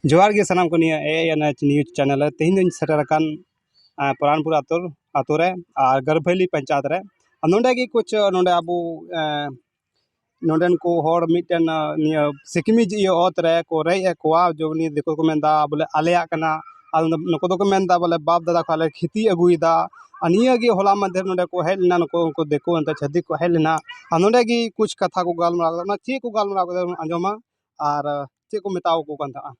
जोहार गे सानाम को निया एएनएच न्यूज चैनल है तेहिं दिन सेटरकान पुरानपुर आतो रे और गरभैली पंचायत रे नोंडे गी कुछ नोंडे अबू नोंडेन को होड़ मिटन निया सिकमी जी ओत रे को रे कोआ जो नि देखो को मेंदा बोले आलेया कना आल नको दो को मेंदा बोले बाप दादा को आले खेती अगुइदा अनिया गी होला मध्य नोंडे को हेलना नको को देखो अंत छदी को हेलना नोंडे गी कुछ कथा को गालमरा ना चे को गालमरा को अंजमा और चे को मेताओ को कंता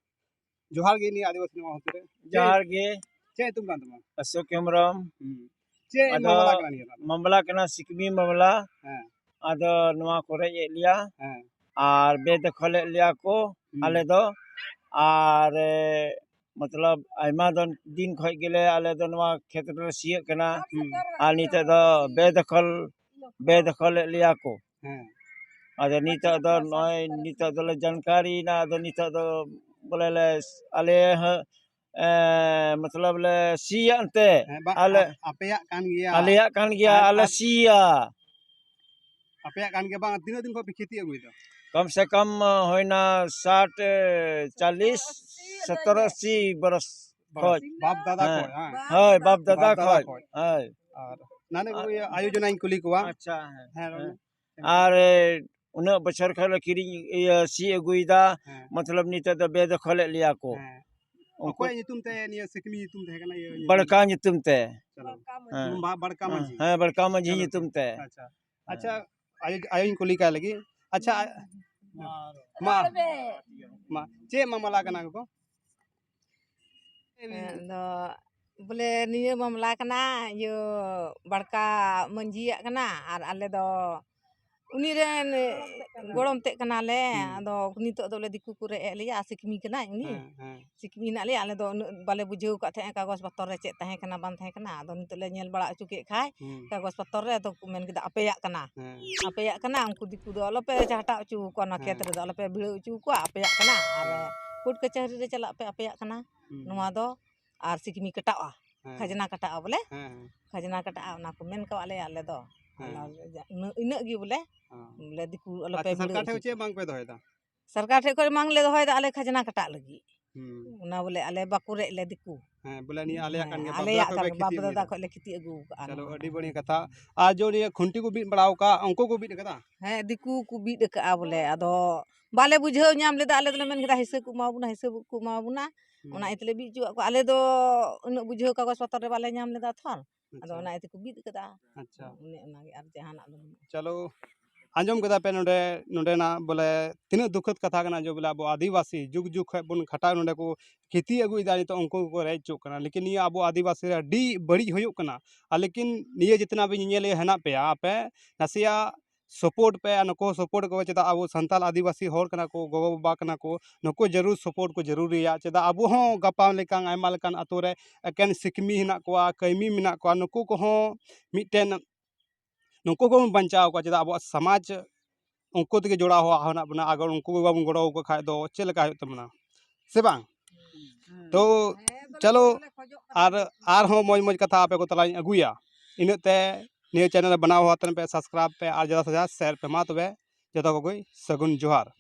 जोहार गे नि आदिवासी नो होतरे जोहार गे चे तुम कांत मा अशोक हेम्ब्रम चे मामला कना निया मामला कना सिकमी मामला हां आदो नवा कोरे लिया हां और बेदखल लिया को आले दो और मतलब आयमा दिन खय गेले आले दो नवा क्षेत्र सिय कना आ निते दो बेदखल लिया को हां आदो निते दो नय निते दो जानकारी ना आदो निते दो बोले ले आले मतलब ले सिया अंते आले आपेया कान गया आलेया कान गया आले सिया आपेया कान के बांग तीन दिन को खेती अगुई तो कम से कम होइना 60 40 70 80 बरस खोज बाप दादा को हां बाप दादा खोज हां और नाने को आयोजन इन कुली को अच्छा है और उन्हें बचर खल किरी सी अगुइदा मतलब निते द बेदखल लिया को ओको नितुम ते निया सिकमी नितुम ते कना ये बड़का नितुम ते बड़का मंझी हां बड़का मंझी नितुम ते अच्छा अच्छा आयोजन कुली का लगी अच्छा मा चे मामला कना को बोले निये मामला कना यो बड़का मंझिया कना और आले दो उनी रेन गोड़म ते कना ले आदो नितो दोले दिकु कुरे एलिया सिकमी कना उनी सिकमी ना ले आले दो बाले बुझेउ का थे कागज पत्तर रे चेत तहे कना बान थे कना आदो नितो ले नेल बड़ा अचु के खाय कागज पत्तर रे तो मेन के आपेया कना उनको दिकु दो अलपे चाटा अचु कोना खेत रे दो अलपे भिड़ अचु को आपेया कना और कोट कचहरी रे चला पे आपेया कना नवा दो और सिकमी कटावा खजना कटावा बोले खजना कटावा ना को मेन को आले दो इना गी बोले बोले दिकु अलपे सरकार ठे चे मांग पे दोयदा सरकार ठे को मांग ले दोयदा आले खजना कटा लगी ना बोले आले बाकुरे ले दिकु बोले नि आले कान के बाप दादा को ले खेती अगु चलो अडी बड़ी कथा आज जो नि खुंटी को बीट बड़ाव का अंको को बीट कदा है दिकु को बीट का बोले आदो बाले बुझेउ नाम लेदा आले दोले मेन केदा हिस्से को माबुना ओना इतले बीजु को आले दो उन बुझेउ कागज पत्तर रे बाले नाम लेदा थन आदो ओना इते को बीट कदा अच्छा उने ओना गे आर जहाना चलो आंजम कदा पे नोडे नोडे ना बोले तीन दुखद कथा कना जो बोले अब आदिवासी जुग जुग खय बन खटा नोडे को खेती अगुई दानी तो उनको को रेचो कना लेकिन ये अब आदिवासी रे डी बड़ी होयो कना लेकिन ये जितना भी नेले हेना पे आपे नसिया सपोर्ट पे नको सपोर्ट को चेदा अब संताल आदिवासी होर कना को गोगो बाबा कना को नको जरूर सपोर्ट को जरूरी या चेदा अब हो गपा लेकान आयमा लेकान अतो रे एकेन सिकमी हिना को कैमी मिना को नको को हो मिटेन नुको को बचाव को चेदा अब समाज उनको तक जोड़ा हुआ होना बना अगर उनको बाबू गड़ो को खाए दो चे लगा तमना से बांग तो चलो आर हो मौज मौज कथा आपे को तला अगुया इनते निये चैनल बनाओ हुआ तन पे सब्सक्राइब पे और ज़्यादा से ज़्यादा शेयर पे मा तबे जतो को कोई सगुन जोहार